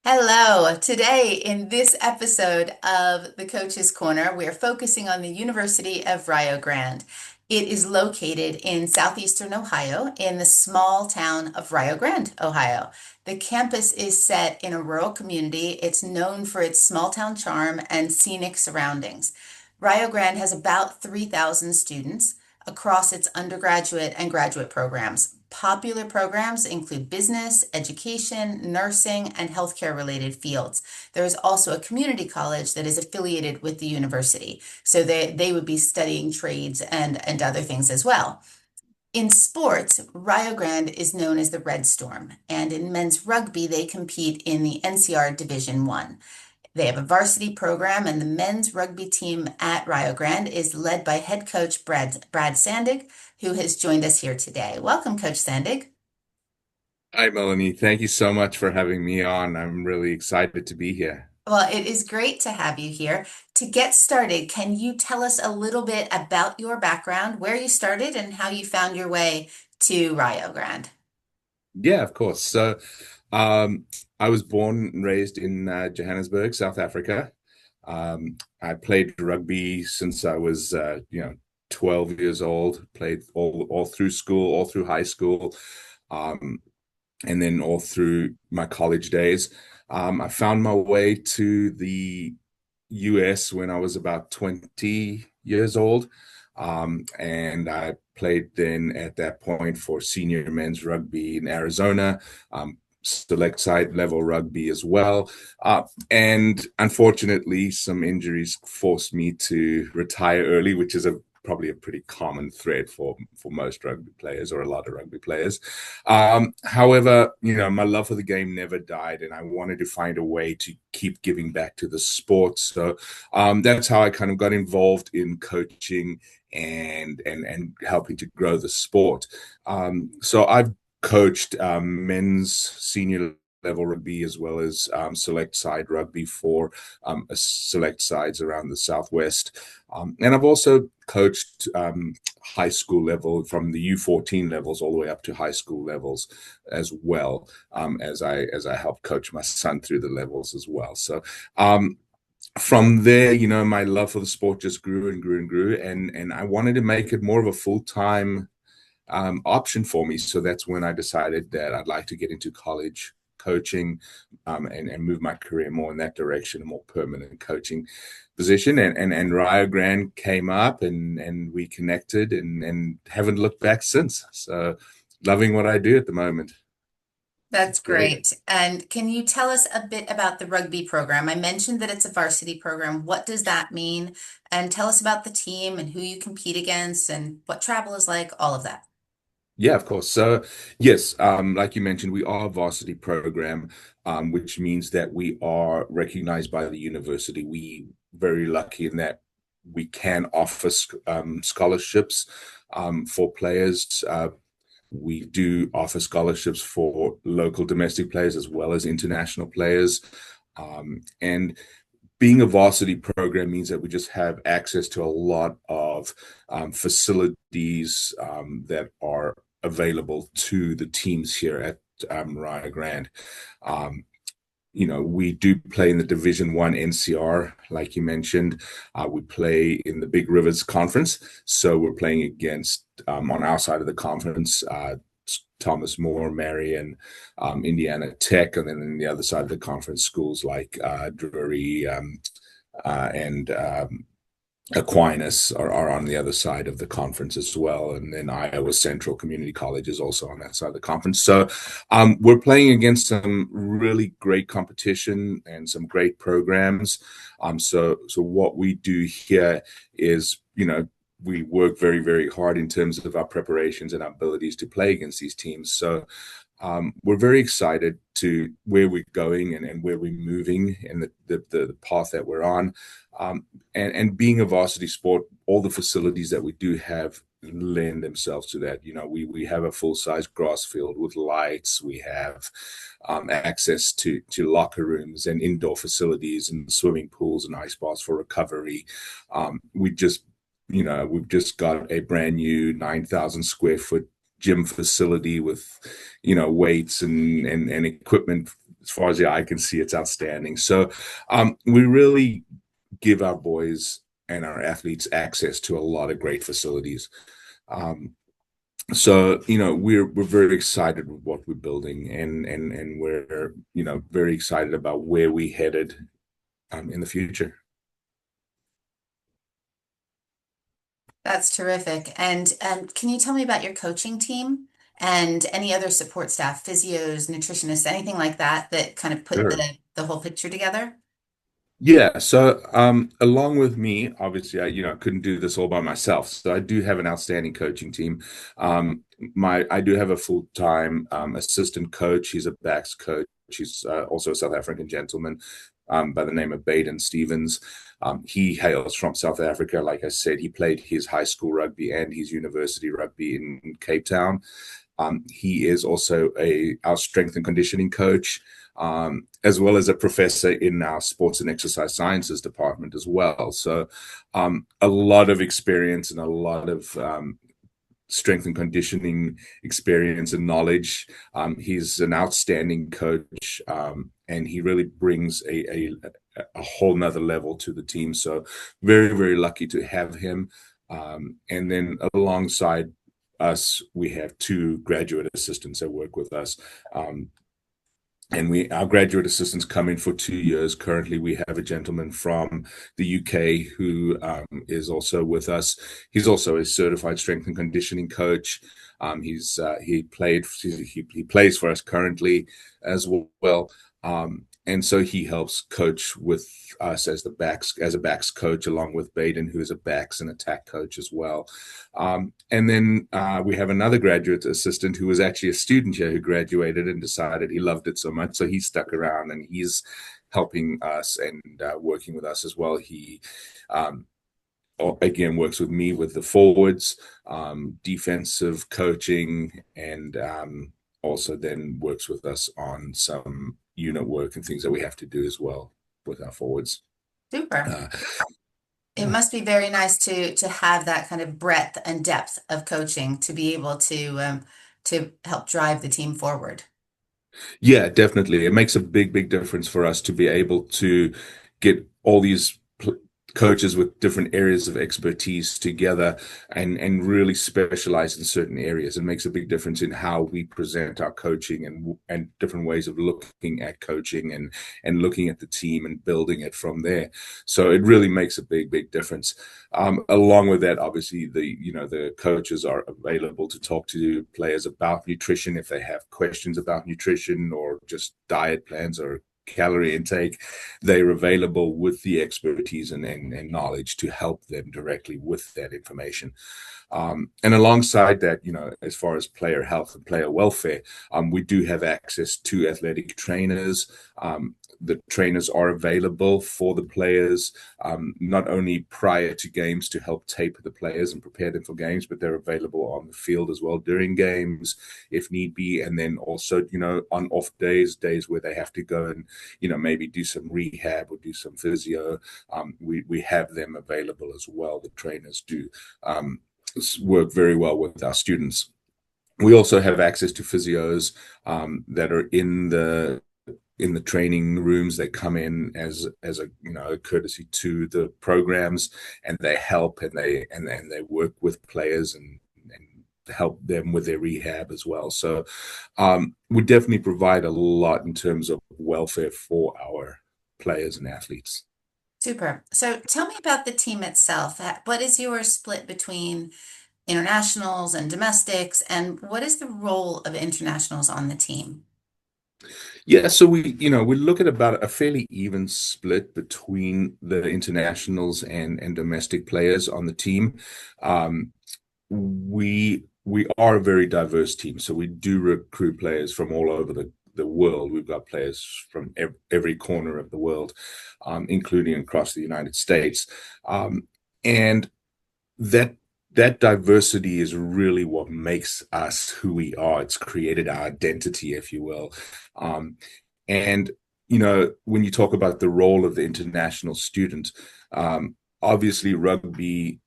Hello. Today, in this episode of the Coach's Corner, we are focusing on the University of Rio Grande. It is located in southeastern Ohio in the small town of Rio Grande, Ohio. The campus is set in a rural community. It's known for its small town charm and scenic surroundings. Rio Grande has about 3,000 students across its undergraduate and graduate programs. Popular programs include business, education, nursing, and healthcare related fields. There is also a community college that is affiliated with the university. So they would be studying trades and other things as well. In sports, Rio Grande is known as the Red Storm, and in men's rugby, they compete in the NCR Division One. They have a varsity program, and the men's rugby team at Rio Grande is led by head coach Brad Sandig, who has joined us here today. Welcome, Coach Sandig. Hi, Melanie. Thank you so much for having me on. I'm really excited to be here. Well, it is great to have you here. To get started, can you tell us a little bit about your background, where you started, and how you found your way to Rio Grande? Yeah, of course. Um, I was born and raised in Johannesburg, South Africa. I played rugby since I was, 12 years old. Played all through school, all through high school, um, and then all through my college days. I found my way to the US when I was about 20 years old. And I played then at that point for senior men's rugby in Arizona, select side level rugby as well. And unfortunately, some injuries forced me to retire early, which is probably a pretty common thread for most rugby players or a lot of rugby players. However, my love for the game never died, and I wanted to find a way to keep giving back to the sport. So that's how I kind of got involved in coaching and helping to grow the sport. So I've coached men's senior level rugby as well as select side rugby for select sides around the Southwest. And I've also coached high school level from the U14 levels all the way up to high school levels as well, as I help coach my son through the levels as well. So from there, my love for the sport just grew and grew and grew, and I wanted to make it more of a full-time option for me. So that's when I decided that I'd like to get into college coaching, and move my career more in that direction, a more permanent coaching position. And Rio Grande came up, and we connected, and haven't looked back since. So loving what I do at the moment. That's It's great. great. And can you tell us a bit about the rugby program? I mentioned that it's a varsity program. What does that mean? And tell us about the team and who you compete against and what travel is like, all of that. Yeah, of course. So, yes, like you mentioned, we are a varsity program, which means that we are recognized by the university. We very lucky in that we can offer scholarships for players. We do offer scholarships for local domestic players as well as international players. And being a varsity program means that we just have access to a lot of facilities that are available to the teams here at Rio Grande. Um, we do play in the Division One NCR, like you mentioned. We play in the Big Rivers Conference, so we're playing against on our side of the conference. Thomas More, Marion, Indiana Tech, and then on the other side of the conference, schools like Drury and Aquinas are on the other side of the conference as well. And then Iowa Central Community College is also on that side of the conference. So we're playing against some really great competition and some great programs. So what we do here is, we work very, very hard in terms of our preparations and our abilities to play against these teams. So we're very excited to where we're going and where we're moving and the path that we're on. And being a varsity sport, all the facilities that we do have lend themselves to that. We have a full size grass field with lights. We have access to locker rooms and indoor facilities and swimming pools and ice baths for recovery. We've just got a brand new 9,000 square foot gym facility with weights and equipment as far as the eye can see, it's outstanding. So we really give our boys and our athletes access to a lot of great facilities. Um, so we're very excited with what we're building, and we're very excited about where we headed in the future. That's terrific. And can you tell me about your coaching team and any other support staff, physios, nutritionists, anything like that that kind of put Sure. the whole picture together? Yeah, so along with me, obviously, I couldn't do this all by myself. So I do have an outstanding coaching team. I do have a full-time assistant coach. He's a backs coach. He's also a South African gentleman by the name of Baden Stevens. He hails from South Africa. Like I said, he played his high school rugby and his university rugby in Cape Town. He is also our strength and conditioning coach, as well as a professor in our sports and exercise sciences department as well. So a lot of experience and a lot of strength and conditioning experience and knowledge. He's an outstanding coach, and he really brings a whole nother level to the team. So very, very lucky to have him. And then alongside us, we have two graduate assistants that work with us. And our graduate assistants come in for 2 years. Currently, we have a gentleman from the UK who is also with us. He's also a certified strength and conditioning coach. He plays for us currently as well. And so he helps coach with us as a backs coach, along with Baden, who is a backs and attack coach as well. And then we have another graduate assistant who was actually a student here who graduated and decided he loved it so much, so he stuck around and he's helping us and working with us as well. He again works with me with the forwards, defensive coaching, and also then works with us on some unit work and things that we have to do as well with our forwards. Super. Uh, It must be very nice to have that kind of breadth and depth of coaching to be able to help drive the team forward. Yeah, definitely. It makes a big, big difference for us to be able to get all these coaches with different areas of expertise together and really specialize in certain areas. It makes a big difference in how we present our coaching and different ways of looking at coaching and looking at the team and building it from there. So it really makes a big, big difference. Along with that, obviously the coaches are available to talk to players about nutrition if they have questions about nutrition or just diet plans or calorie intake. They're available with the expertise and knowledge to help them directly with that information. And alongside that, as far as player health and player welfare, we do have access to athletic trainers. The trainers are available for the players, not only prior to games to help taper the players and prepare them for games, but they're available on the field as well during games if need be. And then also, on off days where they have to go and, maybe do some rehab or do some physio, we have them available as well. The trainers do work very well with our students. We also have access to physios that are in the training rooms. They come in as a courtesy to the programs, and they help and they work with players and help them with their rehab as well. So we definitely provide a lot in terms of welfare for our players and athletes. Super. So tell me about the team itself. What is your split between internationals and domestics, and what is the role of internationals on the team? Yeah, so we look at about a fairly even split between the internationals and domestic players on the team. Um, we are a very diverse team, so we do recruit players from all over the world. We've got players from every corner of the world, including across the United States, and that that diversity is really what makes us who we are. It's created our identity, if you will. Um, and when you talk about the role of the international student, obviously rugby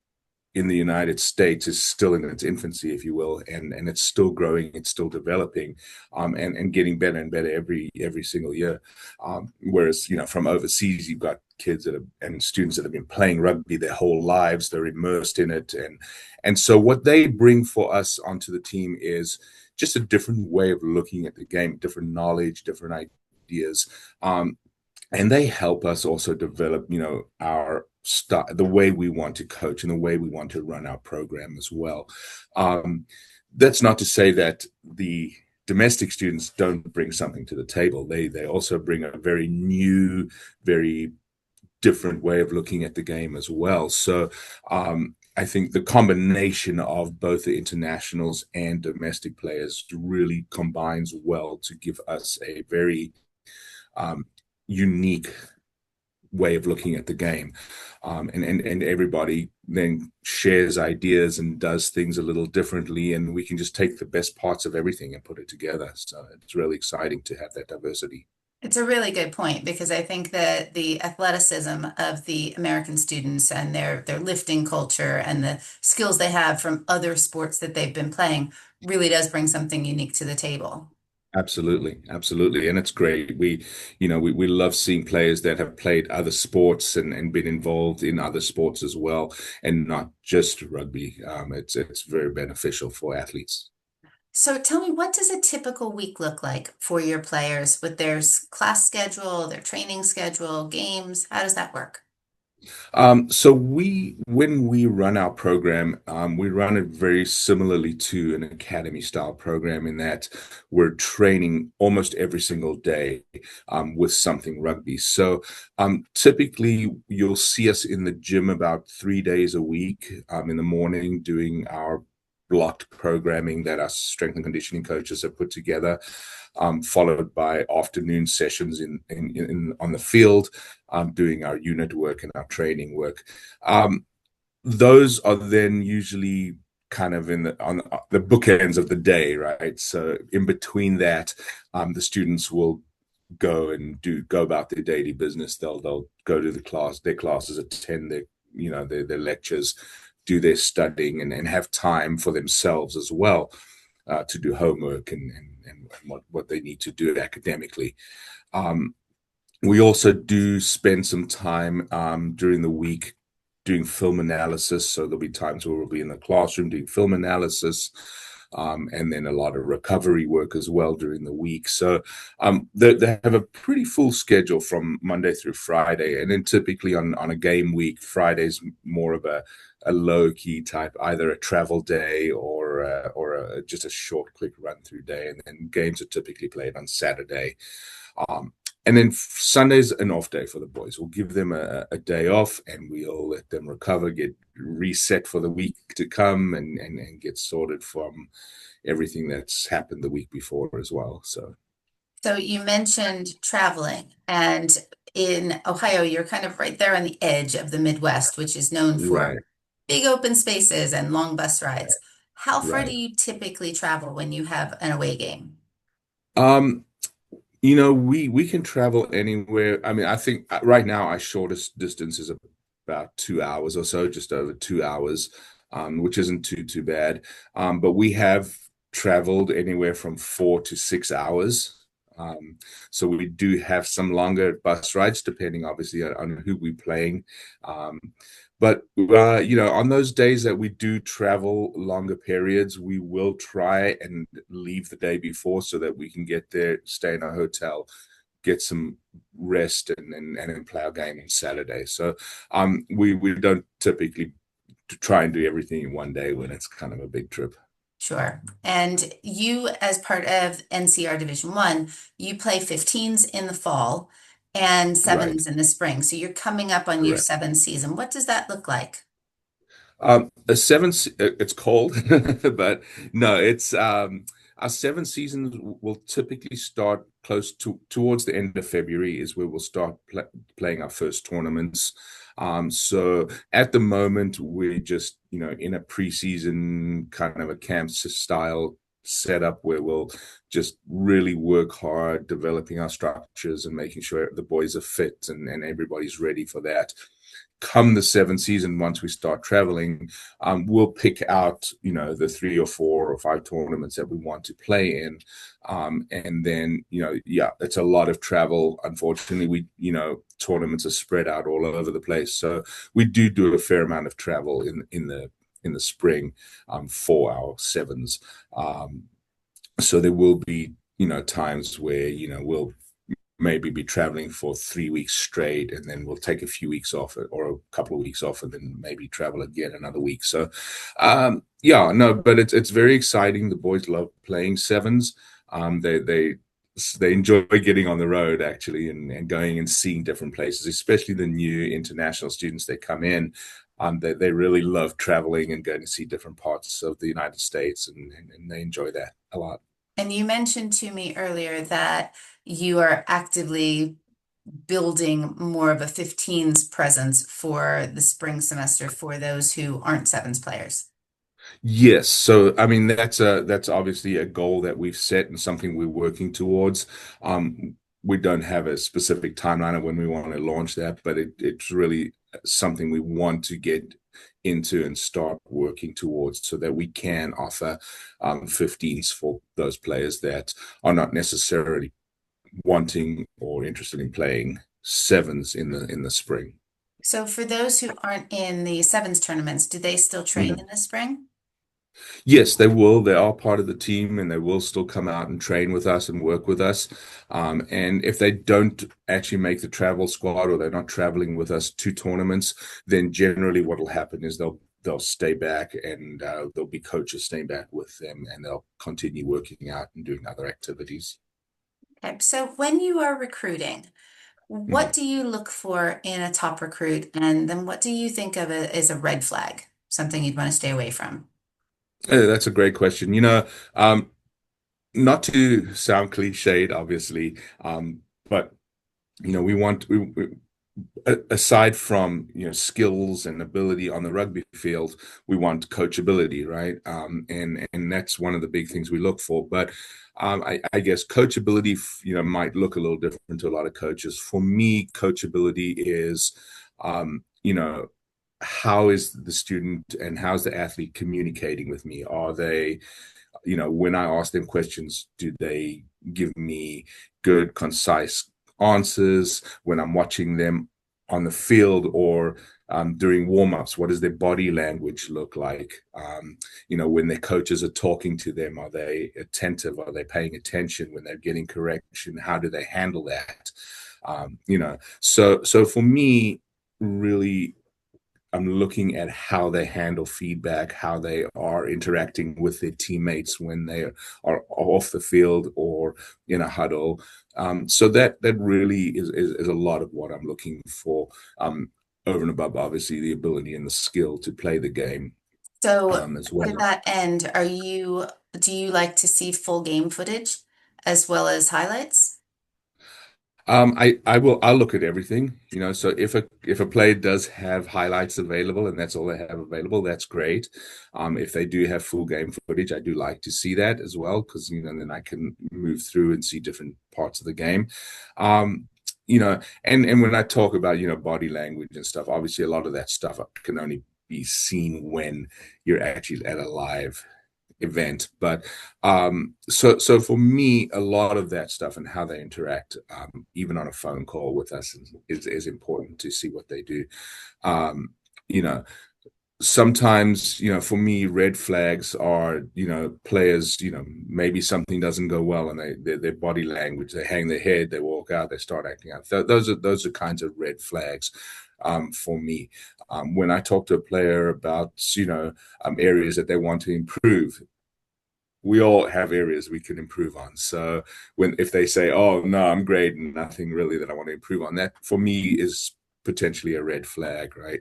in the United States is still in its infancy, if you will, and it's still growing, it's still developing, and getting better and better every single year. Whereas from overseas, you've got kids and students that have been playing rugby their whole lives, they're immersed in it, and so what they bring for us onto the team is just a different way of looking at the game, different knowledge, different ideas. And they help us also develop our the way we want to coach and the way we want to run our program as well. That's not to say that the domestic students don't bring something to the table. They also bring a very new, very different way of looking at the game as well. So I think the combination of both the internationals and domestic players really combines well to give us a very um, unique way of looking at the game. And everybody then shares ideas and does things a little differently, and we can just take the best parts of everything and put it together. So it's really exciting to have that diversity. It's a really good point because I think that the athleticism of the American students and their lifting culture and the skills they have from other sports that they've been playing really does bring something unique to the table. Absolutely, absolutely, and it's great. We love seeing players that have played other sports and been involved in other sports as well, and not just rugby. It's very beneficial for athletes. So tell me, what does a typical week look like for your players with their class schedule, their training schedule, games? How does that work? So when we run our program, we run it very similarly to an academy style program in that we're training almost every single day with something rugby. So typically you'll see us in the gym about 3 days a week in the morning doing our blocked programming that our strength and conditioning coaches have put together, followed by afternoon sessions on the field, doing our unit work and our training work. Those are then usually kind of on the bookends of the day, right? So in between that, the students will go about their daily business. They'll go to their classes, attend their lectures, do their studying, and have time for themselves as well, to do homework and what they need to do academically. Um, we also do spend some time during the week doing film analysis. So there'll be times where we'll be in the classroom doing film analysis, and then a lot of recovery work as well during the week. So they have a pretty full schedule from Monday through Friday. And then typically on a game week, Friday's more of a low key type, either a travel day or just a short, quick run through day. And then games are typically played on Saturday. Um, and then Sunday's an off day for the boys. We'll give them a day off and we'll let them recover, get reset for the week to come, and get sorted from everything that's happened the week before as well. So, So you mentioned traveling, and in Ohio, you're kind of right there on the edge of the Midwest, which is known right, for big open spaces and long bus rides. How far do right. you typically travel when you have an away game? Um, we can travel anywhere. I mean, I think right now our shortest distance is about 2 hours or so, just over 2 hours, which isn't too bad. But we have traveled anywhere from 4 to 6 hours. Um, so we do have some longer bus rides, depending obviously on who we're playing. Um, but on those days that we do travel longer periods, we will try and leave the day before so that we can get there, stay in a hotel, get some rest, and then play our game on Saturday. So we don't typically try and do everything in one day when it's kind of a big trip. Sure. And you, as part of NCR Division One, you play 15s in the fall and Right. sevens in the spring. So you're coming up on your Correct. seventh season. What does that look like? A seven, it's cold, but no, it's our seven seasons will typically start close to towards the end of February is where we'll start playing our first tournaments. So at the moment, we're just, in a preseason kind of a camp style set up where we'll just really work hard developing our structures and making sure the boys are fit and everybody's ready for that. Come the seventh season, once we start traveling, we'll pick out, the 3 or 4 or 5 tournaments that we want to play in. And then, yeah, it's a lot of travel. Unfortunately, tournaments are spread out all over the place. So we do a fair amount of travel in the spring, for our sevens. So there will be, times where, we'll maybe be traveling for 3 weeks straight, and then we'll take a few weeks off or a couple of weeks off, and then maybe travel again another week. So, yeah, no, but it's very exciting. The boys love playing sevens. They enjoy getting on the road actually, and going and seeing different places, especially the new international students that come in. They really love traveling and going to see different parts of the United States, and they enjoy that a lot. And you mentioned to me earlier that you are actively building more of a 15s presence for the spring semester for those who aren't sevens players. Yes. So, I mean, that's obviously a goal that we've set and something we're working towards. We don't have a specific timeline of when we want to launch that, but it's really something we want to get into and start working towards so that we can offer 15s for those players that are not necessarily wanting or interested in playing sevens in the spring. So for those who aren't in the sevens tournaments, do they still train in Mhm. the spring? Yes, they will. They are part of the team and they will still come out and train with us and work with us. And if they don't actually make the travel squad or they're not traveling with us to tournaments, then generally what will happen is they'll stay back and there'll be coaches staying back with them and they'll continue working out and doing other activities. Okay. So when you are recruiting, what Mhm. do you look for in a top recruit? And then what do you think of it as a red flag, something you'd want to stay away from? That's a great question. Not to sound cliched, obviously, but we want aside from skills and ability on the rugby field, we want coachability, right? And that's one of the big things we look for. But I guess coachability, might look a little different to a lot of coaches. For me, coachability is, how is the student and how's the athlete communicating with me? Are they, when I ask them questions, do they give me good, concise answers when I'm watching them on the field or during warm-ups? What does their body language look like? When their coaches are talking to them, are they attentive? Are they paying attention when they're getting correction? How do they handle that? So for me, really I'm looking at how they handle feedback, how they are interacting with their teammates when they are off the field or in a huddle. So that really is a lot of what I'm looking for, over and above, obviously, the ability and the skill to play the game, So as to well. that end, do you like to see full game footage as well as highlights? I'll look at everything, so if a player does have highlights available and that's all they have available, that's great. If they do have full game footage, I do like to see that as well, because then I can move through and see different parts of the game. And when I talk about body language and stuff, obviously a lot of that stuff can only be seen when you're actually at a live event. But so for me, a lot of that stuff and how they interact, even on a phone call with us, is important to see what they do. Um, you know, Sometimes, for me, red flags are, players, maybe something doesn't go well and their body language, they hang their head, they walk out, they start acting out. Those are kinds of red flags, for me. When I talk to a player about, areas that they want to improve, we all have areas we can improve on. So if they say, "Oh no, I'm great and nothing really that I want to improve on," that for me is potentially a red flag, right?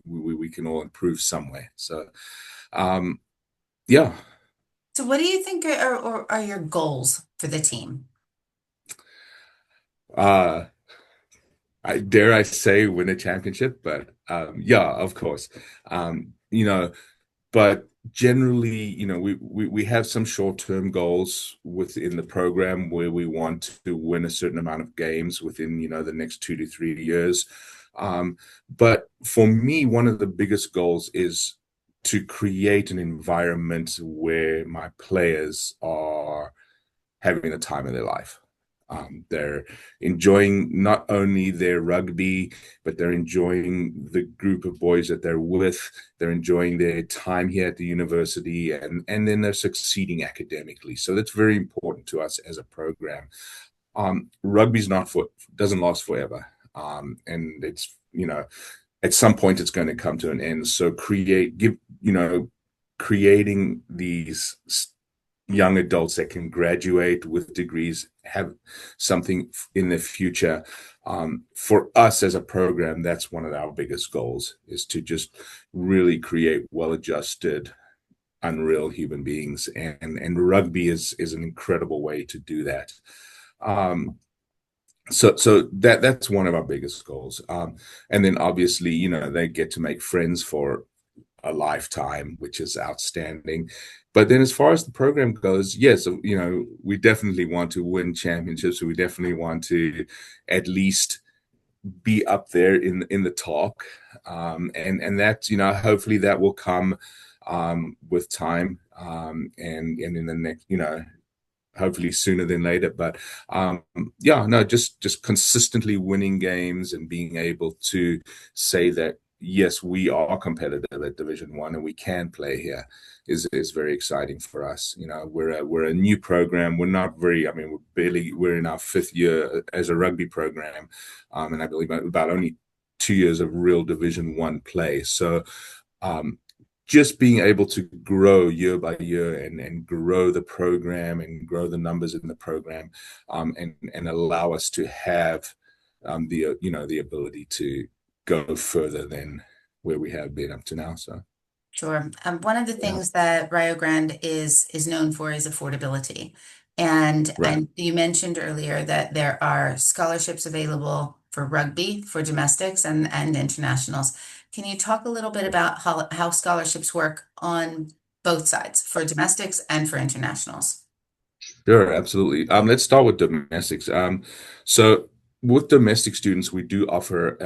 We can all improve somewhere. So, um, yeah. So what do you think are your goals for the team? Uh, I dare I say win a championship, but yeah, of course. Um, you know, but generally, we have some short-term goals within the program where we want to win a certain amount of games within, the next 2 to 3 years. Um, but for me, one of the biggest goals is to create an environment where my players are having the time of their life. They're enjoying not only their rugby, but they're enjoying the group of boys that they're with. They're enjoying their time here at the university, and then they're succeeding academically. So that's very important to us as a program. Rugby's not for doesn't last forever, and it's at some point it's going to come to an end. So creating these young adults that can graduate with degrees, have something in the future. For us as a program, that's one of our biggest goals, is to just really create well-adjusted, unreal human beings, and rugby is an incredible way to do that. Um, so that's one of our biggest goals. And then obviously, they get to make friends for a lifetime, which is outstanding. But then, as far as the program goes, yes, we definitely want to win championships. We definitely want to at least be up there in the talk, and that hopefully that will come with time, and in the next hopefully sooner than later. But yeah, no, just consistently winning games and being able to say that yes, we are competitive at Division 1 and we can play here is very exciting for us. We're a new program. We're not very. I mean, we're in our 5th year as a rugby program, and I believe about only 2 years of real Division 1 play. So um, just being able to grow year by year and grow the program and grow the numbers in the program, and allow us to have the ability to go further than where we have been up to now. So Sure. One of the yeah, things that Rio Grande is known for is affordability. right. And you mentioned earlier that there are scholarships available for rugby, for domestics and internationals. Can you talk a little bit about how scholarships work on both sides, for domestics and for internationals? Sure, absolutely. Let's start with domestics. So with domestic students, we do offer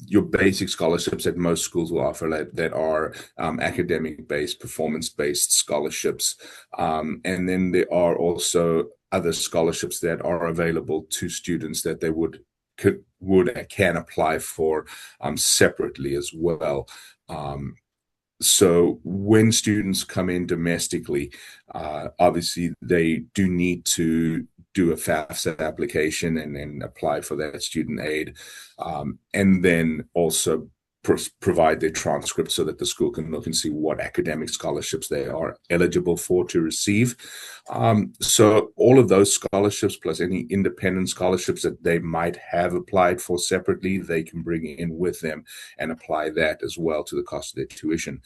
your basic scholarships that most schools will offer, that are academic-based, performance-based scholarships. And then there are also other scholarships that are available to students that they would and can apply for separately as well. So when students come in domestically, obviously they do need to do a FAFSA application and then apply for that student aid, and then also provide their transcripts so that the school can look and see what academic scholarships they are eligible for to receive. So all of those scholarships, plus any independent scholarships that they might have applied for separately, they can bring in with them and apply that as well to the cost of their tuition.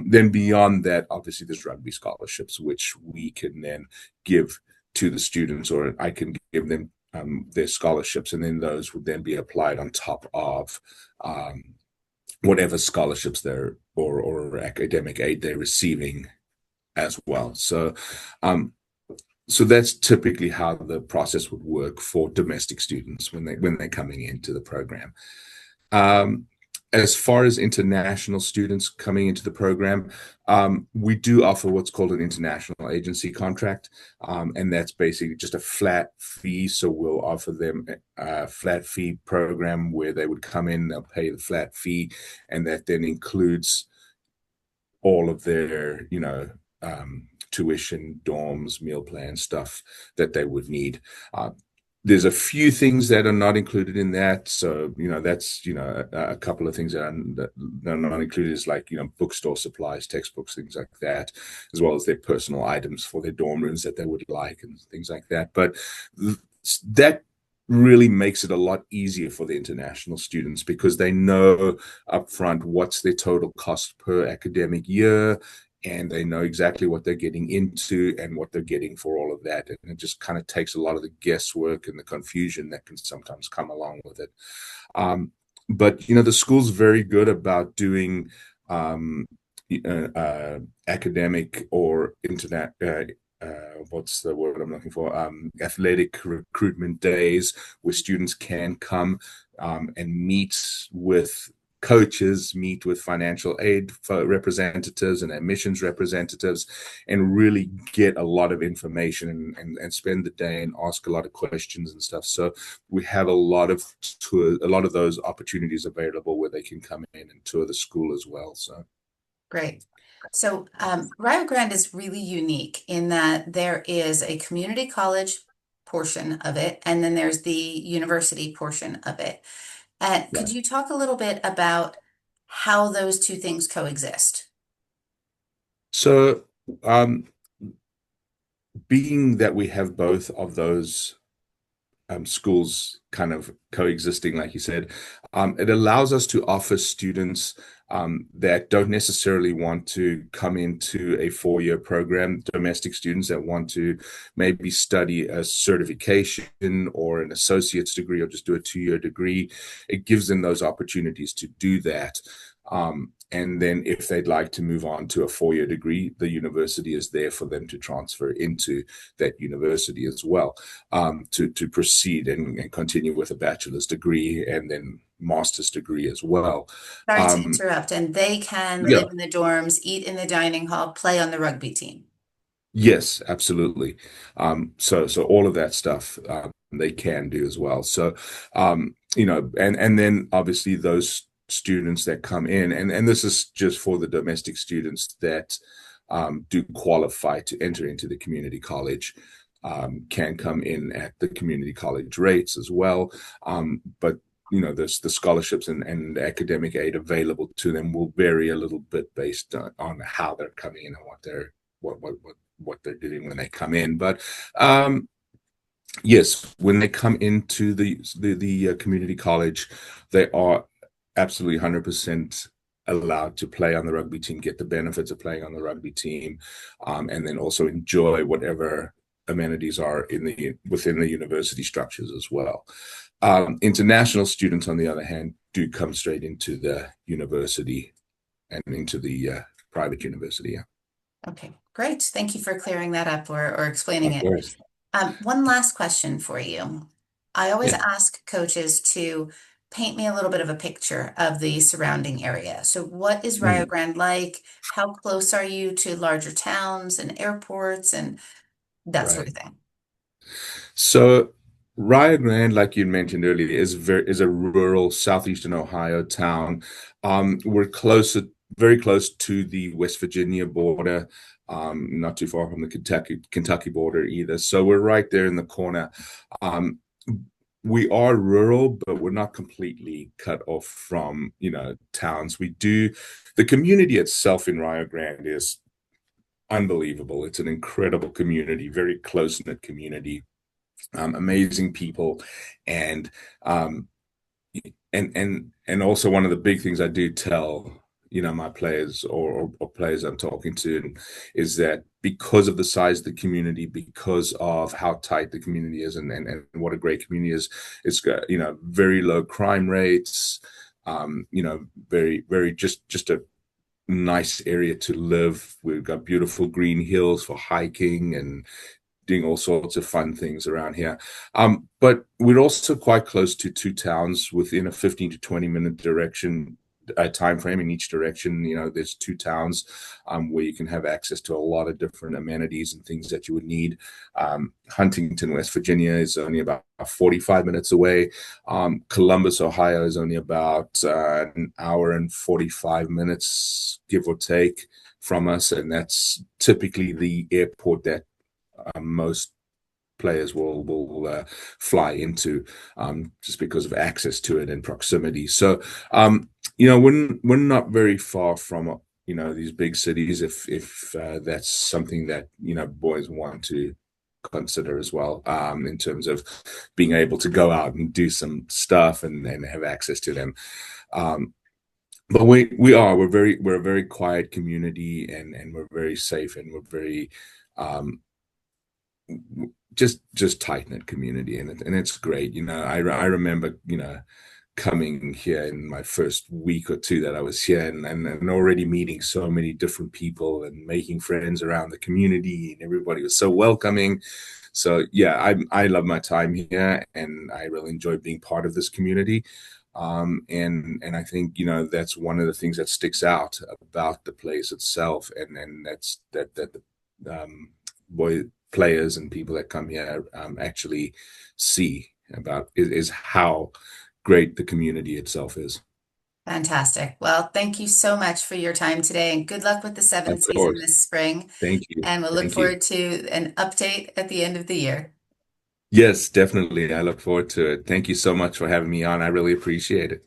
Then beyond that, obviously, there's rugby scholarships, which we can then give to the students, or I can give them their scholarships, and then those would then be applied on top of whatever scholarships or academic aid they're receiving as well. So that's typically how the process would work for domestic students when they're coming into the program. Um, as far as international students coming into the program, we do offer what's called an international agency contract, and that's basically just a flat fee. So we'll offer them a flat fee program where they would come in, they'll pay the flat fee, and that then includes all of their, tuition, dorms, meal plan stuff that they would need. Uh, there's a few things that are not included in that. So, that's, a couple of things that are not included is like, bookstore supplies, textbooks, things like that, as well as their personal items for their dorm rooms that they would like and things like that. But that really makes it a lot easier for the international students because they know upfront what's their total cost per academic year, and they know exactly what they're getting into and what they're getting for all of that. And it just kind of takes a lot of the guesswork and the confusion that can sometimes come along with it. But the school's very good about doing academic or internet. What's the word I'm looking for? Athletic recruitment days where students can come and meet with coaches, meet with financial aid representatives and admissions representatives, and really get a lot of information and spend the day and ask a lot of questions and stuff. So we have a lot of those opportunities available where they can come in and tour the school as well. So Great. So Rio Grande is really unique in that there is a community college portion of it, and then there's the university portion of it. Could right. you talk a little bit about how those two things coexist? So um, being that we have both of those schools kind of coexisting, like you said, it allows us to offer students that don't necessarily want to come into a 4-year program, domestic students that want to maybe study a certification or an associate's degree or just do a 2-year degree. It gives them those opportunities to do that. And then if they'd like to move on to a 4-year degree, the university is there for them to transfer into that university as well, to proceed and continue with a bachelor's degree and then master's degree as well. Sorry to Um, interrupt. And they can live yeah, in the dorms, eat in the dining hall, play on the rugby team. yes, absolutely. So all of that stuff they can do as well. So and then obviously those students that come in, and this is just for the domestic students that do qualify to enter into the community college. Can come in at the community college rates as well. But the scholarships and academic aid available to them will vary a little bit based on how they're coming in and what they're doing when they come in. But yes, when they come into the community college, they are absolutely 100% allowed to play on the rugby team, get the benefits of playing on the rugby team, and then also enjoy whatever amenities are within the university structures as well. International students, on the other hand, do come straight into the university and into the private university. Yeah, Okay, great. Thank you for clearing that up or explaining of it. course. One last question for you. I always Yeah. ask coaches to paint me a little bit of a picture of the surrounding area. So, what is Rio Mm, Grande like? How close are you to larger towns and airports and that sort of right. thing? So Rio Grande, like you mentioned earlier, is a rural southeastern Ohio town. We're very close to the West Virginia border, not too far from the Kentucky border either. So we're right there in the corner. Um, we are rural, but we're not completely cut off from, towns. The community itself in Rio Grande is unbelievable. It's an incredible community, very close-knit community, amazing people, and um, and also one of the big things I do tell my players or players I'm talking to is that because of the size of the community, because of how tight the community is, and what a great community is, it's got very low crime rates, very very just a nice area to live. We've got beautiful green hills for hiking and doing all sorts of fun things around here. But we're also quite close to two towns within a 15 to 20-minute direction time frame in each direction. There's two towns where you can have access to a lot of different amenities and things that you would need. Huntington, West Virginia is only about 45 minutes away. Columbus, Ohio is only about an hour and 45 minutes, give or take, from us. And that's typically the airport that most players will fly into, just because of access to it and proximity. So, we're not very far from these big cities if that's something that boys want to consider as well, in terms of being able to go out and do some stuff and have access to them. Um, but we're a very quiet community, and we're very safe, and we're very um, just tight knit community, and it's great. I remember coming here in my first week or two that I was here, and already meeting so many different people and making friends around the community, and everybody was so welcoming. So yeah, I love my time here, and I really enjoy being part of this community. And I think, that's one of the things that sticks out about the place itself, and that the boy players and people that come here actually see about is how great the community itself is. Fantastic. Well, thank you so much for your time today and good luck with the seven Of season course. this spring. Thank you. And we'll look Thank you. forward to an update at the end of the year. Yes, definitely. I look forward to it. Thank you so much for having me on. I really appreciate it.